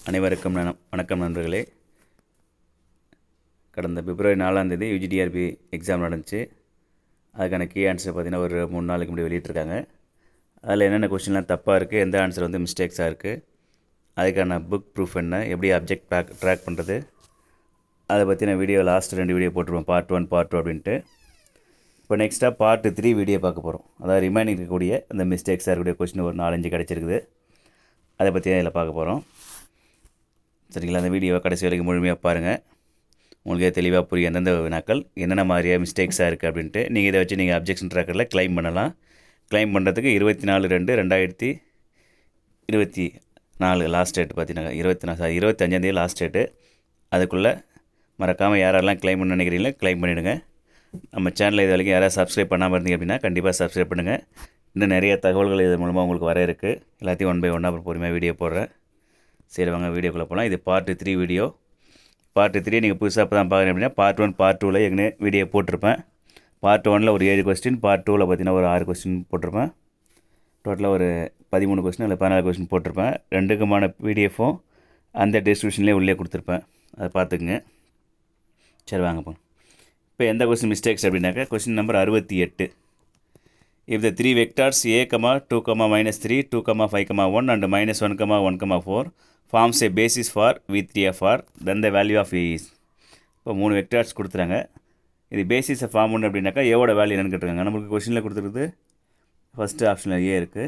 அனைவருக்கும் வணக்கம் நண்பர்களே. கடந்த பிப்ரவரி 4ஆம் தேதி யுஜிடிஆர்பி எக்ஸாம் நடந்துச்சு. அதுக்கான கீ ஆன்சர் பார்த்திங்கன்னா ஒரு 3 நாளுக்கு முன்னாடி வெளியிட்டிருக்காங்க. அதில் என்னென்ன கொஸ்டின்லாம் தப்பாக இருக்குது, எந்த ஆன்சர் வந்து மிஸ்டேக்ஸாக இருக்குது, அதுக்கான புக் ப்ரூஃப் என்ன, எப்படி அப்ஜெக்ட் ட்ராக் பண்ணுறது, அதை பற்றின வீடியோ லாஸ்ட் 2 வீடியோ போட்டிருப்போம், பார்ட் 1 பார்ட் 2 அப்படின்ட்டு. இப்போ நெக்ஸ்ட்டாக பார்ட் 3 வீடியோ பார்க்க போகிறோம். அதாவது ரிமைனிங் இருக்கக்கூடிய அந்த மிஸ்டேக்ஸாக இருக்கக்கூடிய கொஸ்டின் ஒரு 4-5 கிடச்சிருக்குது. அதை பற்றி தான் இதில் பார்க்க போகிறோம். சரிங்களா? அந்த வீடியோவை கடைசி வரைக்கும் முழுமையாக பாருங்கள். உங்களுக்கே தெளிவாக புரியும் எந்தெந்த வினாக்கள் என்னென்ன மாதிரியாக மிஸ்டேக்ஸாக இருக்குது அப்படின்ட்டு. நீங்கள் இதை வச்சு நீங்கள் அப்ஜெக்ஷன் ட்ராக்கரில் க்ளைம் பண்ணலாம். க்ளைம் பண்ணுறதுக்கு 24/2/2024 லாஸ்ட் டேட் பார்த்தீங்கன்னா 25ஆந்தேதி லாஸ்ட் டேட்டு. அதுக்குள்ளே மறக்காமல் யாரெல்லாம் க்ளைம் பண்ண நினைக்கிறீங்களோ க்ளைம் பண்ணிவிடுங்க. நம்ம சேனலில் இது வரைக்கும் யாராவது சப்ஸ்கிரைப் பண்ணாமல் இருந்தீங்க அப்படின்னா கண்டிப்பாக சப்ஸ்கிரைப் பண்ணுங்கள். இன்னும் நிறைய தகவல்கள் இது மூலமாக உங்களுக்கு வர இருக்குது. எல்லாத்தையும் 1 by 1 அப்புறம் பொறுமையாக வீடியோ போடுறேன். சரி, வாங்க வீடியோக்குள்ளே போகலாம். இது பார்ட் 3 வீடியோ. பார்ட் 3 நீங்கள் புதுசாக இப்போ தான் பார்க்குறீங்க அப்படின்னா பார்ட் 1 பார்ட் 2ல் ஏற்கனவே வீடியோ போட்டிருப்பேன். பார்ட் 1ல் ஒரு 7 கொஸ்டின், பார்ட் 2ல் பார்த்தீங்கன்னா ஒரு 6 கொஸ்டின் போட்டிருப்பேன். டோட்டலாக ஒரு 13 கொஸ்டின் இல்லை 14 கொஸ்டின் போட்டிருப்பேன். ரெண்டுக்குமான பிடிஎஃப்பும் அந்த டிஸ்கிரிப்ஷன்லேயே உள்ளே கொடுத்துருப்பேன். அதை பார்த்துக்குங்க. சரி, வாங்க போங்க. இப்போ எந்த கொஸ்டின் மிஸ்டேக்ஸ் அப்படின்னாக்கா question number 68. If the 3 vectors a, 2, -3, 2, 5, 1 and -1, 1, 4 forms a basis for V3 of R, then the value of A is. இப்போ 3 வெக்டார்ஸ் கொடுத்துறாங்க. இது பேசிஸை ஃபார்ம் பண்ணு அப்படின்னாக்கா ஏவோட வேல்யூ என்னென்னு கேட்டுருக்காங்க. நமக்கு கொஸ்டினில் கொடுத்துருக்குது ஃபஸ்ட்டு ஆப்ஷனில் ஏ இருக்குது.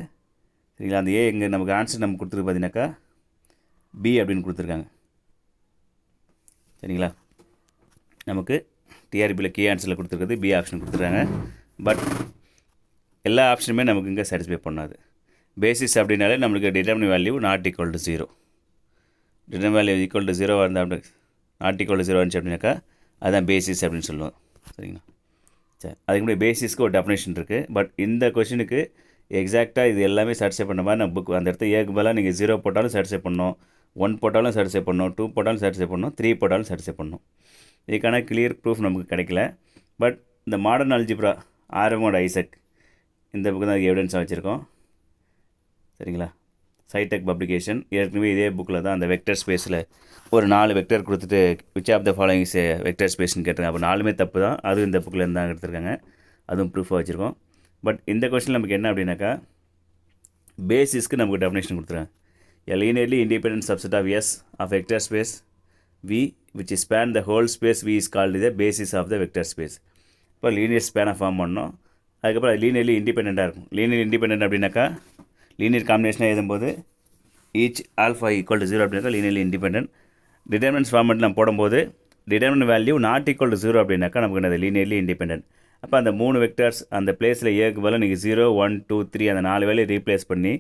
சரிங்களா? அந்த ஏ இங்கே நமக்கு ஆன்சர் நமக்கு கொடுத்துருக்கு பார்த்தீங்கன்னாக்கா பி அப்படின்னு கொடுத்துருக்காங்க. சரிங்களா? நமக்கு டிஆர்பியில் கீ ஆன்சரில் கொடுத்துருக்குது பி ஆப்ஷன் கொடுத்துருக்காங்க. பட் எல்லா ஆப்ஷனுமே நமக்கு இங்கே சாட்டிஸ்ஃபை பண்ணாது. பேசிஸ் அப்படின்னாலே நம்மளுக்கு determine value not equal to 0. Determine value equal to 0 இருந்தால் அப்படி நாட் ஈக்குவல் டு 0 இருந்துச்சு அப்படின்னாக்கா அதுதான் பேசிஸ் அப்படின்னு சொல்லுவோம். சரிங்களா? சரி, அதுக்கு முன்னாடி பேசிஸ்க்கு ஒரு டெஃபினேஷன் இருக்குது. பட் இந்த கொஷினுக்கு எக்ஸாக்டாக இது எல்லாமே சாட்டிஸ்ஃபை பண்ண மாதிரி நம்ம புக் அந்த இடத்துல ஏக்கு பதிலாக நீங்கள் 0 போட்டாலும் சாட்டிஸ்ஃபை பண்ணணும், 1 போட்டாலும் சாட்டிஸ்ஃபை பண்ணணும், 2 போட்டாலும் சாட்டிஸ்ஃபை பண்ணணும், 3 போட்டாலும் சாட்டிஸ்ஃபை பண்ணணும். இதுக்கான கிளியர் ப்ரூஃப் நமக்கு கிடைக்கல. பட் இந்த மாடர்ன் அல்ஜிப்ரா ஆர்எமோட ஐசக் இந்த புக்கு தான் எவிடன்ஸாக வச்சுருக்கோம். சரிங்களா? சைடெக் பப்ளிகேஷன் ஏற்கனவே இதே புக்கில் தான் அந்த வெக்டர் ஸ்பேஸில் ஒரு 4 வெக்டர் கொடுத்துட்டு which of the following is vector ஸ்பேஸ்னு கேட்டிருக்காங்க. அப்போ 4மே தப்பு தான். அதுவும் இந்த புக்கில் இருந்து தான் எடுத்துருக்காங்க. அதுவும் ப்ரூஃபாக வச்சுருக்கோம். பட் இந்த கொஸ்டின் நமக்கு என்ன அப்படின்னாக்கா பேசிஸ்க்கு நமக்கு டெஃபினேஷன் கொடுத்துருக்காங்க. A linearly independent subset of S of vector space V which span the whole space V is called the basis of the vector space. இப்போ லீனியர் ஸ்பேனை ஃபார்ம் பண்ணோம். அதுக்கப்புறம் அது லீனியர்லி இண்டிபெண்ட்டாக இருக்கும். லீனியர் இண்டிபெண்ட் அப்படின்னாக்கா லீனியர் காம்பினேஷனாக எழுதும்போது each alpha equal to 0 அப்படின்னாக்கா linearly independent. Determinants ஃபார்மெட்டில் நம்ம போடும்போது determinant value not equal to 0 அப்படின்னாக்கா நமக்கு என்னது லீனியர்லி இண்டிபெண்ட். அப்போ அந்த 3 வெக்டர்ஸ் அந்த பிளேஸில் ஏக்கு பதிலாக நீங்கள் 0, 1, 2, 3 அந்த 4 வேலையை ரீப்ளேஸ் பண்ணி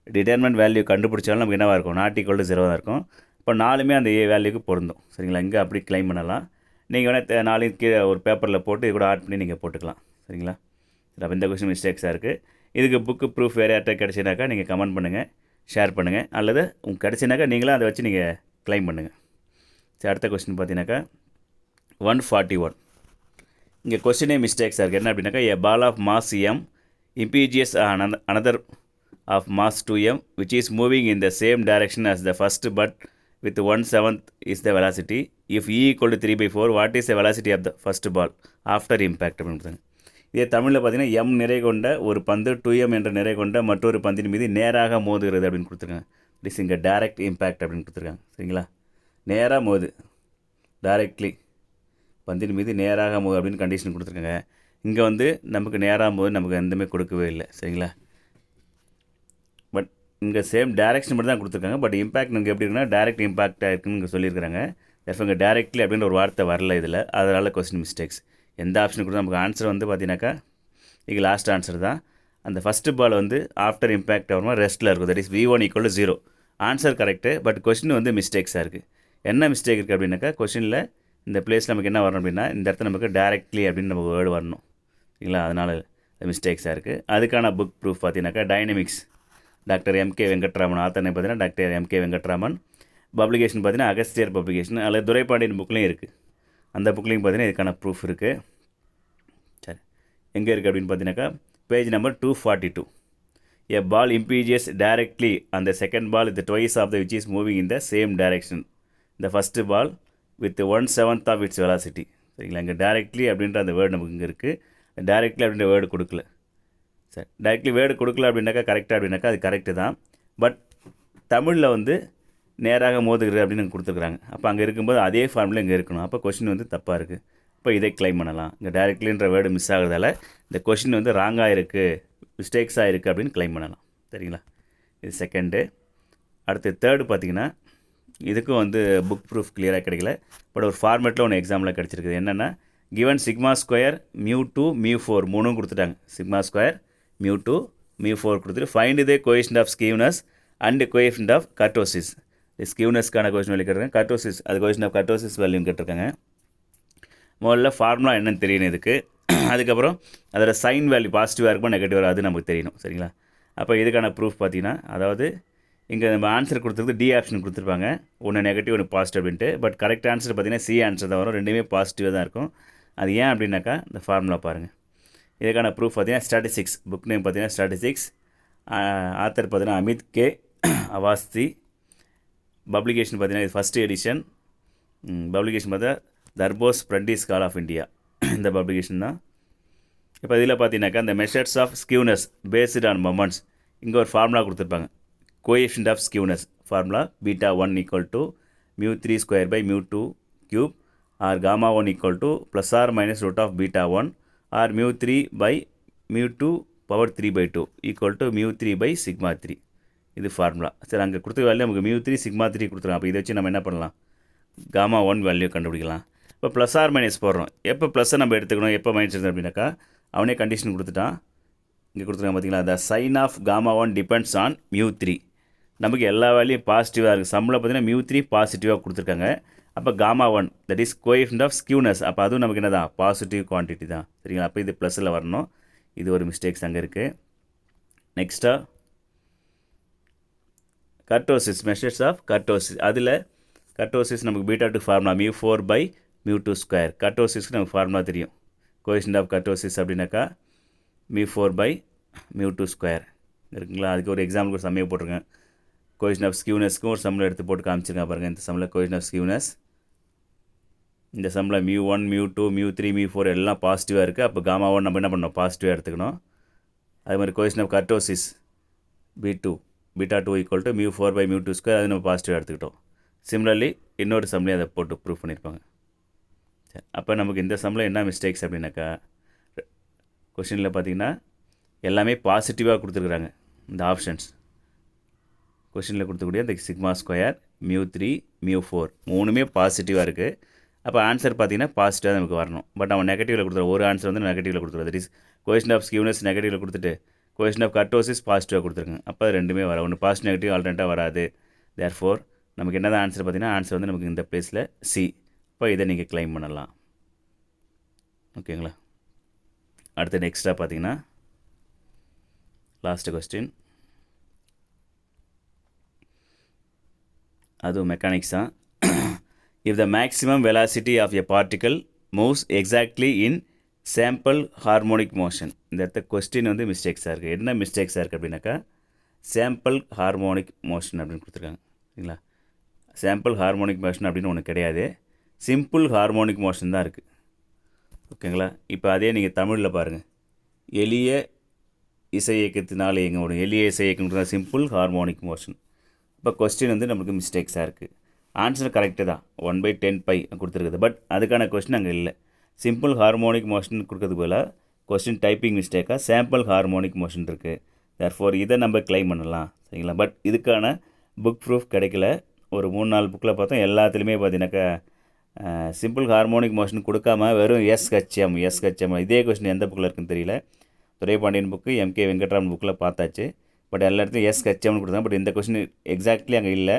டிட்டர்மினன்ட் வேல்யூ கண்டுபிடிச்சாலும் நமக்கு என்னவாக இருக்கும், நாட் ஈக்குவல் டு 0 தான் இருக்கும். இப்போ 4மே அந்த ஏ வேல்யூக்கு பொருந்தும். சரிங்களா? இங்கே அப்படி கிளைம் பண்ணலாம். நீங்கள் வேணால் 4 கீழே ஒரு பேப்பரில் போட்டு இது கூட ஆட் பண்ணி நீங்கள் போட்டுக்கலாம். சரிங்களா? அப்போ இந்த கொஸ்டின் மிஸ்டேக்ஸாக இருக்குது. இதுக்கு புக்கு ப்ரூஃப் வேறு யார்ட்ட கிடச்சினாக்கா நீங்கள் கமெண்ட் பண்ணுங்கள், ஷேர் பண்ணுங்கள், அல்லது உங்களுக்கு கிடச்சினாக்கா நீங்களும் அதை வச்சு நீங்கள் கிளைம் பண்ணுங்கள். சரி, அடுத்த கொஸ்டின் பார்த்தீங்கன்னாக்கா 141. இங்கே கொஸ்டினே மிஸ்டேக்ஸாக இருக்குது. என்ன அப்படின்னாக்கா a ball of mass m impinges another of mass 2m which is moving in the same direction as the first but with 1/7 is the velocity. If e equal to 3/4 what is the velocity of the first ball after impact அப்படின்னு. இதே தமிழில் பார்த்தீங்கன்னா M நிறை கொண்ட ஒரு பந்து 2m என்ற நிறை கொண்ட மற்றொரு பந்தின் மீது நேராக மோதுகிறது அப்படின்னு கொடுத்துருக்காங்க. இட்ஸ் இங்கே டைரக்ட் இம்பேக்ட் அப்படின்னு கொடுத்துருக்காங்க. சரிங்களா? நேராக மோது, டைரக்ட்லி பந்தின் மீது நேராக மோது அப்படின்னு கண்டிஷன் கொடுத்துருக்காங்க. இங்கே வந்து நமக்கு நேராக மோது நமக்கு எதுவுமே கொடுக்கவே இல்லை. சரிங்களா? பட் இங்கே சேம் டைரக்ஷன் மட்டும் தான் கொடுத்துருக்காங்க. பட் இம்பேக்ட் நமக்கு எப்படி இருக்குன்னா டைரக்ட் இம்பேக்டாக இருக்குன்னு இங்கே சொல்லியிருக்கிறாங்க. இங்கே டைரக்ட்லி அப்படின்ற ஒரு வார்த்தை வரல இதில். அதனால் கொஸ்டின் மிஸ்டேக்ஸ். எந்த ஆப்ஷன் கொடுத்தா நமக்கு ஆன்சர் வந்து பார்த்தீங்கன்னாக்கா இது லாஸ்ட் ஆன்சர் தான். அந்த ஃபஸ்ட்டு பால் வந்து ஆஃப்டர் இம்பேக்ட் ஆகுமா ரெஸ்ட்டில் இருக்கும். That is V1 equal to 0. Answer correct. But question வந்து மிஸ்டேக்ஸாக இருக்குது. என்ன மிஸ்டேக் இருக்குது அப்படின்னாக்கா கொஸ்டினில் இந்த பிளேஸில் நமக்கு என்ன வரணும் அப்படின்னா இந்த இடத்துல நமக்கு டைரக்ட்லி அப்படின்னு நமக்கு வேர்டு வரணும். சரிங்களா? அதனால் மிஸ்டேக்ஸாக இருக்குது. அதுக்கான புக் ப்ரூஃப் பார்த்தீங்கன்னாக்கா டைனமிக்ஸ் டாக்டர் M.K. வெங்கட்ராமன். ஆத்தனை பார்த்தீங்கன்னா டாக்டர் M.K. வெங்கட்ராமன். பப்ளிகேஷன் பார்த்தீங்கன்னா அகஸ்தியர் பப்ளிகேஷன். அதில் துரைப்பாண்டியன் புக்லேயும் இருக்குது. அந்த புக்லேயும் பார்த்தீங்கன்னா இதுக்கான ப்ரூஃப் இருக்குது. சரி, எங்கே இருக்குது அப்படின்னு பார்த்தீங்கன்னாக்கா page number 242. A ball impinges directly on the second ball with twice of the which is moving in the same direction. The first ball with 1/7 of its velocity. சரிங்களா, இங்கே டைரக்ட்லி அப்படின்ற அந்த வேர்டு நமக்கு இங்கே இருக்குது. டைரக்ட்லி அப்படின்ற word கொடுக்கல. சரி, டைரக்ட்லி வேர்டு கொடுக்கல அப்படின்னாக்கா கரெக்டாக அப்படின்னாக்கா அது கரெக்டு தான். பட் தமிழில் வந்து நேராக மோதுகிறது அப்படின்னு கொடுத்துருக்குறாங்க. அப்போ அங்கே இருக்கும்போது அதே ஃபார்முலா இங்கே இருக்கணும். அப்போ கொஷின் வந்து தப்பாக இருக்குது. இப்போ இதை கிளைம் பண்ணலாம். இங்கே டைரக்ட்லின்ற வேர்டு மிஸ் ஆகுறதால இந்த கொஷின் வந்து ராங்காக இருக்குது, மிஸ்டேக்ஸாக இருக்குது அப்படின்னு கிளைம் பண்ணலாம். சரிங்களா, இது செகண்டு. அடுத்து தேர்டு பார்த்திங்கன்னா இதுக்கும் வந்து புக் ப்ரூஃப் கிளியராக கிடைக்கல. பட் ஒரு ஃபார்மேட்டில் ஒன்று எக்ஸாமில் கிடச்சிருக்குது. என்னென்னா கிவன் சிக்மா ஸ்கொயர் μ2 μ4 மூணும் கொடுத்துட்டாங்க. சிக்மா ஸ்கொயர் μ2 μ4 கொடுத்துட்டு find the coefficient of skewness and coefficient of kurtosis. ஸ்கிவ்னஸ்க்கான கோஎஃபிஷியன்ட் வேல்யூ கேட்டிருக்காங்க. கர்டோசிஸ் அது கோஎஃபிஷியன்ட் ஆஃப் கர்டோசிஸ் வேல்யூ கேட்டிருக்காங்க. முதல்ல ஃபார்முலா என்னென்னு தெரியணும் இதுக்கு. அதுக்கப்புறம் அதோட சைன் வேல்யூ பாசிட்டிவாக இருக்குமா நெகட்டிவாக அது நமக்கு தெரியணும். சரிங்களா, அப்போ இதுக்கான ப்ரூஃப் பார்த்தீங்கன்னா அதாவது இங்கே நம்ம ஆன்சர் கொடுத்துருக்கு டி ஆப்ஷன் கொடுத்துருப்பாங்க. ஒன்று நெகட்டிவ் ஒன்று பாசிட்டிவ் அப்படின்ட்டு. பட் கரெக்ட் ஆன்சர் பார்த்தீங்கன்னா சி ஆன்சர் தான் வரும். ரெண்டுமே பாசிட்டிவாக தான் இருக்கும். அது ஏன் அப்படின்னாக்கா இந்த ஃபார்முலா பாருங்கள். இதுக்கான ப்ரூஃப் பார்த்தீங்கன்னா ஸ்டாட்டிஸ்டிக்ஸ். புக் நேம் பார்த்தீங்கன்னா ஸ்டாட்டிஸ்டிக்ஸ். ஆத்தர் பார்த்தீங்கன்னா அமித் கே அவாஸ்தி. பப்ளிகேஷன் பார்த்தீங்கன்னா இது ஃபஸ்ட்டு எடிஷன். பப்ளிகேஷன் பார்த்தா தர்போஸ் பிரண்டிஸ் கால் ஆஃப் இந்தியா. இந்த பப்ளிகேஷன் தான். இப்போ இதில் பார்த்தீங்கன்னாக்கா இந்த measures of skewness based on moments இங்கே ஒரு ஃபார்முலா கொடுத்துருப்பாங்க. Coefficient of skewness formula β1 = μ3² by μ2³ or γ1 = ± √β1 or μ3 by μ2 power 3/2 = μ3 by σ3. இது ஃபார்முலா. சரி, அங்கே கொடுத்த வேல்யூ நமக்கு μ3 σ3 கொடுத்துருவோம். அப்போ இதை வச்சு நம்ம என்ன பண்ணலாம், γ1 வேல்யூ கண்டுபிடிக்கலாம். இப்போ ப்ளஸ் ஆர் மைனஸ் போடுறோம். எப்போ ப்ளஸ்ஸை நம்ம எடுத்துக்கணும், எப்போ மைனஸ் எடுக்கணும் அப்படின்னாக்கா அவனே கண்டிஷன் கொடுத்துட்டான். இங்கே கொடுத்துருக்காங்க பார்த்தீங்களா, the sign of γ1 depends on μ3. நமக்கு எல்லா வேல்யூம் பாசிட்டிவாக இருக்குது. சம்மில் பார்த்தீங்கன்னா μ3 பாசிட்டிவாக கொடுத்துருக்காங்க. அப்போ γ1 தட் இஸ் கோஎஃபிஷியன்ட் ஆஃப் ஸ்கிவ்னஸ். அப்போ அதுவும் நமக்கு என்ன தான், பாசிட்டிவ் குவான்டிட்டி தான். சரிங்களா, அப்போ இது ப்ளஸில் வரணும். இது ஒரு மிஸ்டேக்ஸ் அங்கே இருக்குது. நெக்ஸ்ட்டாக கர்டோசிஸ், மெஷர்ஸ் ஆஃப் கர்டோசிஸ். அதில் கர்டோசிஸ் நமக்கு β2 ஃபார்முலா μ4 by μ2². கர்டோசிஸ்க்கு நமக்கு ஃபார்முலா தெரியும். கோஎஃபிஷியன்ட் ஆஃப் கர்டோசிஸ் அப்படின்னாக்கா μ4 by μ2² இருக்குங்களா. அதுக்கு ஒரு எக்ஸாம்பிளுக்கு ஒரு சம்மையை போட்டிருக்கேன். கோஎஃபிஷியன்ட் ஆஃப் ஸ்கிவ்னஸ்க்கும் ஒரு சம்மில் எடுத்து போட்டு காமிச்சிருக்கேன் பாருங்கள். இந்த சம்மில் கோஎஃபிஷியன்ட் ஆஃப் ஸ்கிவ்னஸ், இந்த சம்மில் μ1 μ2 μ3 μ4 எல்லாம் பாசிட்டிவாக இருக்குது. அப்போ γ1 நம்ம என்ன பண்ணணும், பாசிட்டிவாக எடுத்துக்கணும். அது மாதிரி கோஎஃபிஷியன்ட் ஆஃப் கர்டோசிஸ் β2 = μ4 by μ2², அது நம்ம பாசிட்டிவாக எடுத்துக்கிட்டோம். சிமிலர்லி இன்னொரு சம்லேயும் அதை போட்டு ப்ரூஃப் பண்ணியிருப்பாங்க. சரி, அப்போ நமக்கு இந்த சம்மில் என்ன மிஸ்டேக்ஸ் அப்படின்னாக்கா கொஷினில் பார்த்திங்கன்னா எல்லாமே பாசிட்டிவாக கொடுத்துருக்குறாங்க. இந்த ஆப்ஷன்ஸ் கொஷினில் கொடுத்துக்கூடிய இந்த சிக்மா ஸ்கொயர் μ3 μ4 மூணுமே பாசிட்டிவாக இருக்குது. அப்போ ஆன்சர் பார்த்திங்கன்னா பாசிட்டிவாக நமக்கு வரணும். பட் அவன் நெகட்டிவில் கொடுத்துருவோம். ஒரு ஆன்சர் வந்து நெகட்டிவில் கொடுத்துருவோம். தட் இஸ் கோஎஃபிஷியன்ட் ஆஃப் ஸ்கிவ்னஸ் நெகட்டிவில் கொடுத்துட்டு கோஎஃபிஷியன்ட் ஆஃப் கர்டோசிஸ் பாசிட்டிவாக கொடுத்துருங்க. அப்போ அது ரெண்டுமே வர ஒன்று பாசிட்டிவ் நெகட்டிவ் ஆல்டர்னேட்டாக வராது. தேர்ஃபோர் நமக்கு என்ன தான் ஆன்சர் பார்த்திங்கன்னா ஆன்சர் வந்து நமக்கு இந்த பிளேஸில் சி. இப்போ இதை நீங்கள் கிளைம் பண்ணலாம். ஓகேங்களா. அடுத்து நெக்ஸ்ட்டாக பார்த்தீங்கன்னா லாஸ்ட் கொஸ்டின், அதுவும் மெக்கானிக்ஸ் தான். If the maximum velocity of a particle moves exactly in simple harmonic motion. இந்த இடத்த கொஸ்டின் வந்து மிஸ்டேக்ஸாக இருக்குது. என்ன மிஸ்டேக்ஸாக இருக்குது அப்படின்னாக்கா சாம்பிள் ஹார்மோனிக் மோஷன் அப்படின்னு கொடுத்துருக்காங்க. சரிங்களா, சாம்பிள் ஹார்மோனிக் மோஷன் அப்படின்னு ஒன்று கிடையாது. சிம்பிள் ஹார்மோனிக் மோஷன் தான் இருக்குது. ஓகேங்களா. இப்போ அதே நீங்கள் தமிழில் பாருங்கள், எளிய இசை இயக்கத்தினால் இயங்க முடியும். எளிய இசை இயக்கம் சிம்பிள் ஹார்மோனிக் மோஷன். இப்போ கொஸ்டின் வந்து நம்மளுக்கு மிஸ்டேக்ஸாக இருக்குது. ஆன்சர் கரெக்டு தான், 1/10π கொடுத்துருக்குது. பட் அதுக்கான கொஸ்டின் அங்கே இல்லை. சிம்பிள் ஹார்மோனிக் மோஷன் கொடுக்கறதுக்கு பதிலாக கொஸ்டின் டைப்பிங் மிஸ்டேக்காக சாம்பிள் ஹார்மோனிக் மோஷன் இருக்குது. தேர்ஃபோர் இதை நம்ம கிளைம் பண்ணலாம். சரிங்களா. பட் இதுக்கான புக் ப்ரூஃப் கிடைக்கல. ஒரு 3-4 புக்கில் பார்த்தோம். எல்லாத்துலேயுமே பார்த்தீங்கன்னாக்கா சிம்பிள் ஹார்மோனிக் மோஷன் கொடுக்காம வெறும் எஸ்ஹெச்எம் இதே கொஸ்டின் எந்த புக்கில் இருக்குன்னு தெரியல. துரைபாண்டியன் புக்கு, எம்கே வெங்கட்ராமன் புக்கில் பார்த்தாச்சு. பட் எல்லா இடத்துலையும் எஸ்ஹெச்எம்னு கொடுத்தாங்க. பட் இந்த கொஸ்டின் எக்ஸாக்ட்லி அங்கே இல்லை.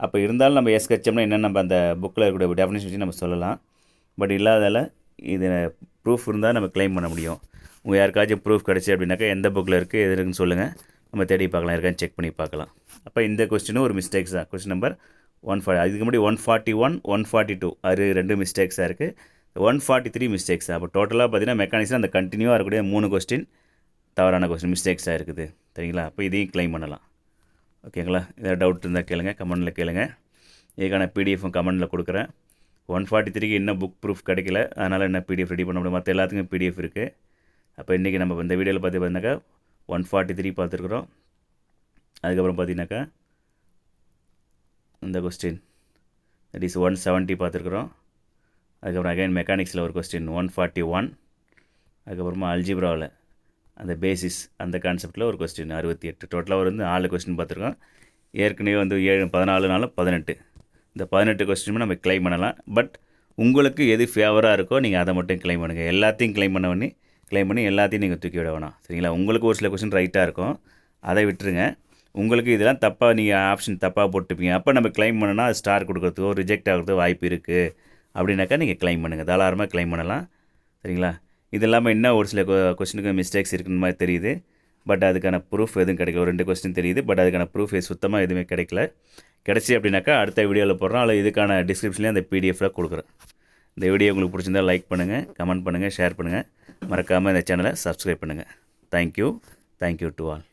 அப்போ இருந்தாலும் நம்ம எஸ்ஹெச்எம்னா என்னென்னு நம்ம அந்த புக்கில் இருக்கக்கூடிய டெஃபினேஷன் வச்சு நம்ம சொல்லலாம். பட் இல்லாதால இது ப்ரூஃப் இருந்தால் நம்ம கிளைம் பண்ண முடியும். உங்கள் யாருக்காச்சும் ப்ரூஃப் கிடச்சி அப்படின்னாக்கா எந்த புக்கில் இருக்குது எது இருக்குன்னு சொல்லுங்கள், நம்ம தேடி பார்க்கலாம், இருக்கான்னு செக் பண்ணி பார்க்கலாம். அப்போ இந்த கொஸ்டினும் ஒரு மிஸ்டேக்ஸ் தான். கொஸ்டின் நம்பர் 140, அதுக்கு முன்னாடி 141 142 அது 2 மிஸ்டேக்ஸாக இருக்குது. 143 மிஸ்டேக்ஸாக. அப்போ டோட்டலாக பார்த்தீங்கன்னா மெக்கானிக்ஸில் அந்த கண்டினியூவாக இருக்கக்கூடிய 3 கொஸ்டின் தவறான கொஸ்டின் மிஸ்டேக்ஸாக இருக்குது. சரிங்களா? அப்போ இதையும் க்ளைம் பண்ணலாம். ஓகேங்களா? ஏதாவது டவுட் இருந்தால் கேளுங்க, கமெண்டில் கேளுங்க. இதுக்கான பிடிஎஃப்பும் கமெண்டில் கொடுக்குறேன். 143க்கு இன்னும் புக் ப்ரூஃப் கிடைக்கல, அதனால் என்ன பிடிஎஃப் ரெடி பண்ண முடியும். மற்ற எல்லாத்துக்கும் பிடிஎஃப் இருக்குது. அப்போ இன்றைக்கி நம்ம இந்த வீடியோவில் பார்த்தீங்கன்னாக்கா 143 பார்த்துருக்குறோம். அதுக்கப்புறம் பார்த்தீங்கன்னாக்கா இந்த கொஸ்டின் தட் இஸ் 170 பார்த்துருக்குறோம். அதுக்கப்புறம் அகைன் மெக்கானிக்ஸில் ஒரு கொஸ்டின் 141. அதுக்கப்புறமா அல்ஜிப்ராவில் அந்த பேசிஸ் அந்த கான்செப்டில் ஒரு கொஸ்டின் 68. டோட்டலாக வந்து 4 கொஸ்டின் பார்த்துருக்கோம். ஏற்கனவே வந்து 14 18. இந்த 18 கொஸ்டினுமே நம்ம க்ளைம் பண்ணலாம். பட் உங்களுக்கு எது ஃபேவராக இருக்கோ நீங்கள் அதை மட்டும் க்ளைம் பண்ணுங்கள். எல்லாத்தையும் க்ளைம் பண்ணி எல்லாத்தையும் நீங்கள் தூக்கி விட வேணாம். சரிங்களா? உங்களுக்கு ஒரு சில கொஸ்டின் ரைட்டாக இருக்கும், அதை விட்டுருங்க. உங்களுக்கு இதெல்லாம் தப்பாக நீங்கள் ஆப்ஷன் தப்பாக போட்டுப்பீங்க, அப்போ நம்ம க்ளைம் பண்ணோன்னா அது ஸ்டார் கொடுக்குறதுக்கோ ரிஜெக்ட் ஆகிறதுக்கோ வாய்ப்பு இருக்குது. அப்படின்னாக்கா நீங்கள் க்ளைம் பண்ணுங்கள், தாராளமாக க்ளைம் பண்ணலாம். சரிங்களா? இது இல்லாமல் இன்னும் ஒரு சில கொஸ்டினுக்கு மிஸ்டேக்ஸ் இருக்குன்னு மாதிரி தெரியுது. பட் அதுக்கான ப்ரூஃப் எதுவும் கிடைக்கல. ஒரு 2 கொஸ்டின் தெரியுது, பட் அதுக்கான ப்ரூஃப் சுத்தமாக எதுவுமே கிடைக்கல. கிடச்சி அப்படின்னாக்கா அடுத்த வீடியோவில் போடுறோம். அதில் இதுக்கான டிஸ்கிரிப்ஷன்லேயும் அந்த பிடிஎஃப்பில் கொடுக்குறேன். இந்த வீடியோ உங்களுக்கு பிடிச்சிருந்தால் லைக் பண்ணுங்கள், கமெண்ட் பண்ணுங்கள், ஷேர் பண்ணுங்கள். மறக்காமல் இந்த சேனலை சப்ஸ்கிரைப் பண்ணுங்கள். Thank you to all.